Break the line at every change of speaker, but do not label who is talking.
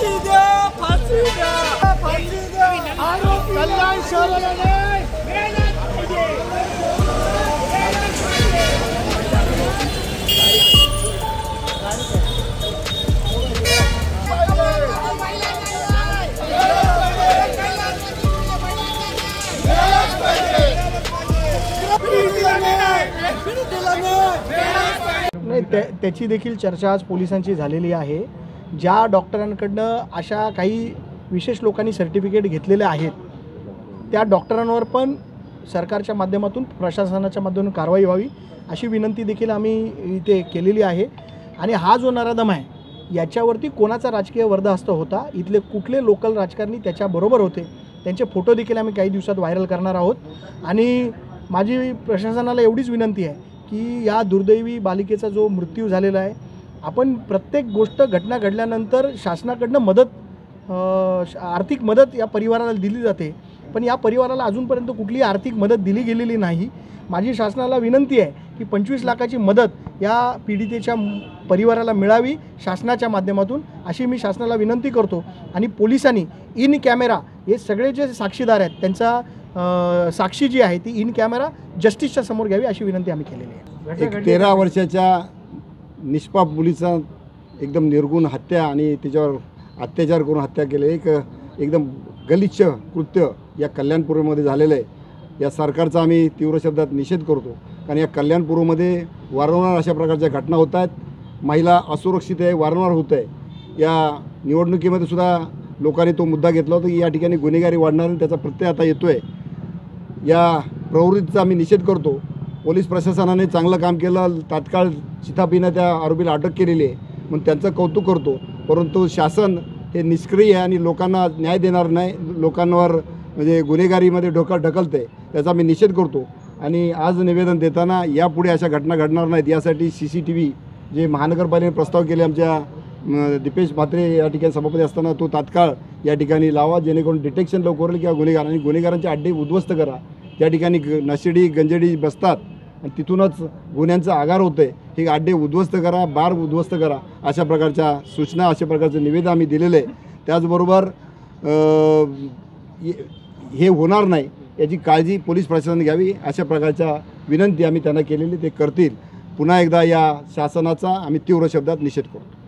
फाशी द्या, फाशी द्या, फाशी द्या. कल्याण शहराला नाही मिळालंच पाहिजे.
नाही, त्याची देखील चर्चा आज पोलिसांची झालेली आहे. ज्या डॉक्टरांकडनं अशा काही विशेष लोकांनी सर्टिफिकेट घेतलेले आहेत त्या डॉक्टरांवर पण सरकारच्या माध्यमातून प्रशासनाच्या माध्यमातून कारवाई व्हावी अशी विनंती देखील आम्ही इथे केलेली आहे. आणि हा जो नराधम आहे याच्यावरती कोणाचा राजकीय वर्दहस्त होता, इथले कुठले लोकल राजकारणी त्याच्याबरोबर होते, त्यांचे फोटो देखील आम्ही काही दिवसात व्हायरल करणार आहोत. आणि माझी प्रशासनाला एवढीच विनंती आहे की या दुर्दैवी बालिकेचा जो मृत्यू झालेला आहे, आपण प्रत्येक गोष्ट घटना घडल्यानंतर शासनाकडनं मदत आर्थिक मदत या परिवाराला दिली जाते, पण या परिवाराला अजूनपर्यंत कुठलीही आर्थिक मदत दिली गेलेली नाही. माझी शासनाला विनंती आहे की 25 लाखाची मदत या पीडितेच्या परिवाराला मिळावी शासनाच्या माध्यमातून, अशी मी शासनाला विनंती करतो. आणि पोलिसांनी इन कॅमेरा हे सगळे जे साक्षीदार आहेत त्यांचा साक्षी जी आहे ती इन कॅमेरा जस्टिसच्या समोर घ्यावी अशी विनंती आम्ही केलेली आहे.
13 वर्षाच्या निष्पाप मुलीचा एकदम निर्गुण हत्या आणि त्याच्यावर अत्याचार करून हत्या केले एकदम गलिच्छ कृत्य या कल्याणपूरमध्ये झालेलं आहे. या सरकारचा आम्ही तीव्र शब्दात निषेध करतो, कारण या कल्याणपूरमध्ये वारंवार अशा प्रकारच्या घटना होत आहेत. महिला असुरक्षित आहे, वारंवार होत आहे. या निवडणुकीमध्ये सुद्धा लोकांनी तो मुद्दा घेतला होता की या ठिकाणी गुन्हेगारी वाढणार आणि त्याचा प्रत्यय आता येतो आहे. या प्रवृत्तीचा आम्ही निषेध करतो. पोलीस प्रशासनाने चांगलं काम केलं, तात्काळ चिथापीनं त्या आरोपीला अटक केलेली आहे, म्हणून त्यांचं कौतुक करतो. परंतु शासन हे निष्क्रिय आहे आणि लोकांना न्याय देणार नाही, लोकांवर म्हणजे गुन्हेगारीमध्ये ढकलते, त्याचा मी निषेध करतो. आणि आज निवेदन देताना यापुढे अशा घटना घडणार नाहीत यासाठी CCTV जे महानगरपालिकेने प्रस्ताव केले आमच्या दीपेश म्हात्रे या ठिकाणी सभापती असताना तो तात्काळ या ठिकाणी लावा, जेणेकरून डिटेक्शन लवकर होईल किंवा गुन्हेगार आणि गुन्हेगारांचे अड्डे उद्ध्वस्त करा. त्या ठिकाणी नशेडी गंजडी बसतात आणि तिथूनच गुन्ह्यांचा आगार होतं आहे. हे अड्डे उद्ध्वस्त करा, बार उद्ध्वस्त करा, अशा प्रकारच्या सूचना, अशा प्रकारचं निवेदन आम्ही दिलेलं आहे. त्याचबरोबर हे होणार नाही याची काळजी पोलीस प्रशासनाने घ्यावी अशा प्रकारच्या विनंती आम्ही त्यांना केलेली, ते करतील. पुन्हा एकदा या शासनाचा आम्ही तीव्र शब्दात निषेध करतो.